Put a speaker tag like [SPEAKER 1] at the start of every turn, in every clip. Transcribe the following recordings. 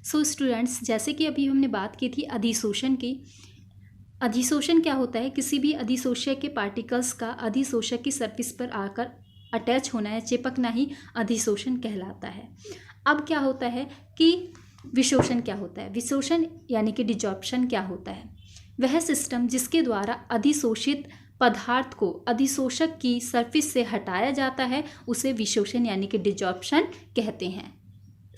[SPEAKER 1] So students, जैसे कि अभी हमने बात की थी अधिशोषण की। अधिशोषण क्या होता है? किसी भी अधिशोष्य के पार्टिकल्स का अधिशोषक की सरफेस पर आकर अटैच होना या चिपकना ही अधिशोषण कहलाता है। अब क्या होता है कि विशोषण क्या होता है? विशोषण यानी कि डिजॉर्प्शन क्या होता है? वह सिस्टम जिसके द्वारा अधिशोषित पदार्थ को अधिशोषक की सरफेस से हटाया जाता है उसे विशोषण यानी कि डिजॉर्प्शन कहते हैं।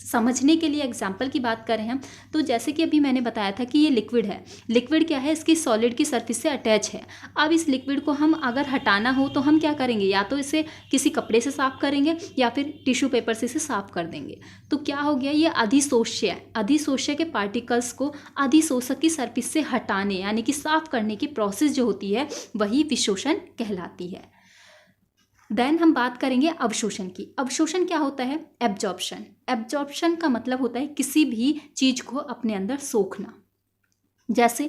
[SPEAKER 1] समझने के लिए एग्जाम्पल की बात करें हम, तो जैसे कि अभी मैंने बताया था कि ये लिक्विड है। लिक्विड क्या है? इसकी सॉलिड की सरफेस से अटैच है। अब इस लिक्विड को हम अगर हटाना हो तो हम क्या करेंगे? या तो इसे किसी कपड़े से साफ करेंगे या फिर टिश्यू पेपर से इसे साफ कर देंगे। तो क्या हो गया? ये अधिशोष्य है। अधिशोष्य के पार्टिकल्स को अधिशोषक की सरफेस से हटाने यानी कि साफ करने की प्रोसेस जो होती है वही विशोषण कहलाती है। देन हम बात करेंगे अवशोषण की। अवशोषण क्या होता है? एब्जॉर्प्शन। एब्जॉर्प्शन का मतलब होता है किसी भी चीज को अपने अंदर सोखना। जैसे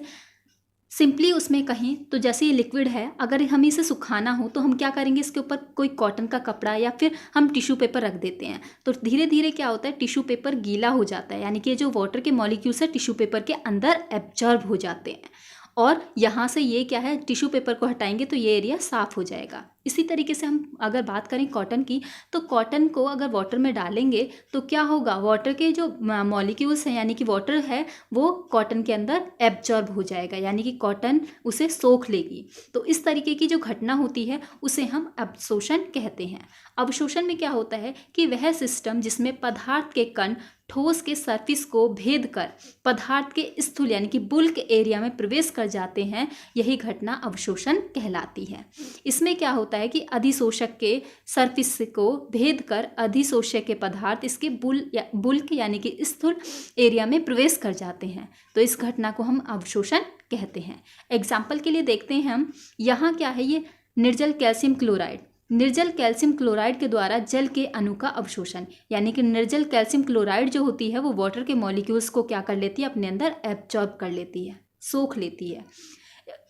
[SPEAKER 1] सिंपली उसमें कहें तो जैसे ये लिक्विड है, अगर हमें इसे सुखाना हो तो हम क्या करेंगे? इसके ऊपर कोई कॉटन का कपड़ा या फिर हम टिश्यू पेपर रख देते हैं। तो धीरे धीरे क्या होता है? टिश्यू पेपर गीला हो जाता है, यानी कि जो वाटर के मॉलिक्यूल्स है टिश्यू पेपर के अंदर एब्जॉर्ब हो जाते हैं। और यहाँ से ये क्या है? टिश्यू पेपर को हटाएंगे तो ये एरिया साफ हो जाएगा। इसी तरीके से हम अगर बात करें कॉटन की, तो कॉटन को अगर वाटर में डालेंगे तो क्या होगा? वाटर के जो मॉलिक्यूल्स हैं यानी कि वाटर है वो कॉटन के अंदर एब्जॉर्ब हो जाएगा, यानी कि कॉटन उसे सोख लेगी। तो इस तरीके की जो घटना होती है उसे हम अवशोषण कहते हैं। अवशोषण में क्या होता है कि वह सिस्टम जिसमें पदार्थ के कण ठोस के सरफेस को भेद कर पदार्थ के स्थूल यानी कि बुल्क एरिया में प्रवेश कर जाते हैं, यही घटना अवशोषण कहलाती है। इसमें क्या होता है कि अधिशोषक के सरफेस को भेद कर अधिशोष्य के पदार्थ इसके बुल्क यानी कि स्थूल एरिया में प्रवेश कर जाते हैं, तो इस घटना को हम अवशोषण कहते हैं। एग्जाम्पल के लिए देखते हैं हम, यहाँ क्या है? ये निर्जल कैल्शियम क्लोराइड। निर्जल कैल्शियम क्लोराइड के द्वारा जल के अणु का अवशोषण, यानी कि निर्जल कैल्शियम क्लोराइड जो होती है वो वाटर के मॉलिक्यूल्स को क्या कर लेती है? अपने अंदर एब्जॉर्ब कर लेती है, सोख लेती है।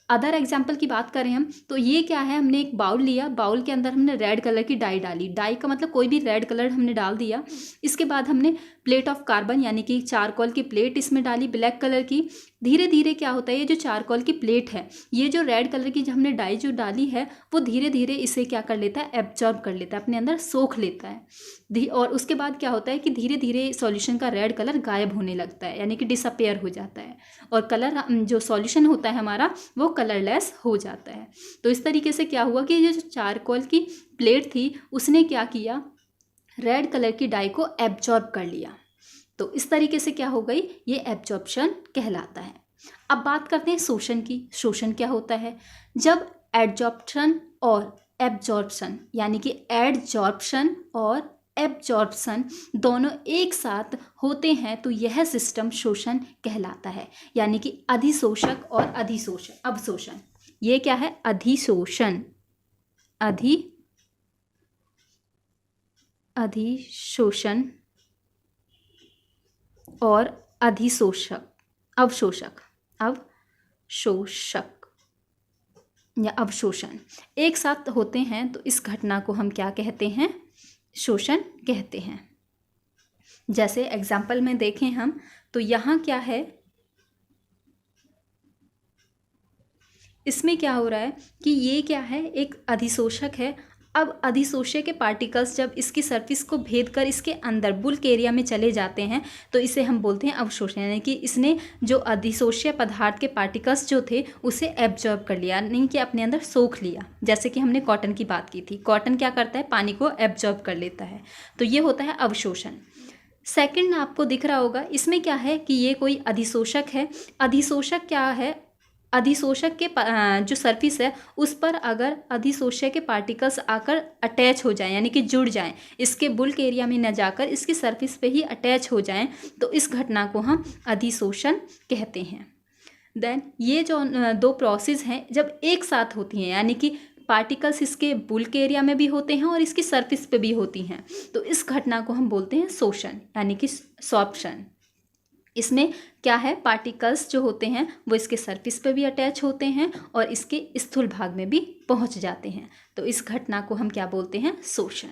[SPEAKER 1] अदर एग्जाम्पल की बात करें हम, तो ये क्या है? हमने एक बाउल लिया, बाउल के अंदर हमने रेड कलर की डाई डाली। डाई का मतलब कोई भी रेड कलर हमने डाल दिया। इसके बाद हमने प्लेट ऑफ कार्बन यानी कि चारकोल की प्लेट इसमें डाली ब्लैक कलर की। धीरे धीरे क्या होता है? ये जो चारकोल की प्लेट है, ये जो रेड कलर की जो हमने डाई जो डाली है वो धीरे धीरे इसे क्या कर लेता है? एब्जॉर्ब कर लेता है, अपने अंदर सोख लेता है। और उसके बाद क्या होता है कि धीरे धीरे सॉल्यूशन का रेड कलर गायब होने लगता है, यानी कि डिसअपेयर हो जाता है, और कलर जो सॉल्यूशन होता है हमारा वो कलरलेस हो जाता है। तो इस तरीके से क्या हुआ कि ये जो चारकोल की प्लेट थी उसने क्या किया? रेड कलर की डाई को एब्जॉर्ब कर लिया। तो इस तरीके से क्या हो गई? ये एब्जॉर्प्शन कहलाता है। अब बात करते हैं शोषण की। शोषण क्या होता है? जब एडजॉर्प्शन और एब्जॉर्प्शन यानी कि एडजॉर्प्शन और एब्जॉर्प्शन दोनों एक साथ होते हैं तो यह सिस्टम शोषण कहलाता है, यानी कि अधिशोषक और अधिशोषण अवशोषण। ये क्या है? अधिशोषण, अधिशोषण और अधिशोषक अवशोषक या अवशोषण एक साथ होते हैं तो इस घटना को हम क्या कहते हैं? शोषण कहते हैं। जैसे एग्जाम्पल में देखें हम, तो यहाँ क्या है? इसमें क्या हो रहा है कि ये क्या है? एक अधिशोषक है। अब अधिशोष्य के पार्टिकल्स जब इसकी सरफेस को भेद कर इसके अंदर बुल्क एरिया में चले जाते हैं तो इसे हम बोलते हैं अवशोषण, यानी कि इसने जो अधिशोष्य पदार्थ के पार्टिकल्स जो थे उसे एब्जॉर्ब कर लिया, नहीं कि अपने अंदर सोख लिया। जैसे कि हमने कॉटन की बात की थी, कॉटन क्या करता है? पानी को एब्जॉर्ब कर लेता है, तो ये होता है अवशोषण। सेकंड आपको दिख रहा होगा, इसमें क्या है कि ये कोई अधिशोषक है। अधिशोषक क्या है? अधिशोषक के जो सरफेस है उस पर अगर अधिशोष्य के पार्टिकल्स आकर अटैच हो जाएं, यानी कि जुड़ जाएं, इसके बुल्क एरिया में न जाकर इसकी सरफेस पे ही अटैच हो जाएं, तो इस घटना को हम अधिशोषण कहते हैं। देन ये जो दो प्रोसेस हैं जब एक साथ होती हैं, यानी कि पार्टिकल्स इसके बुल्क एरिया में भी होते हैं और इसकी सरफेस पे भी होती हैं, तो इस घटना को हम बोलते हैं शोषण यानी कि सॉर्प्शन। इसमें क्या है? पार्टिकल्स जो होते हैं वो इसके सरफेस पे भी अटैच होते हैं और इसके स्थूल भाग में भी पहुंच जाते हैं, तो इस घटना को हम क्या बोलते हैं? शोषण।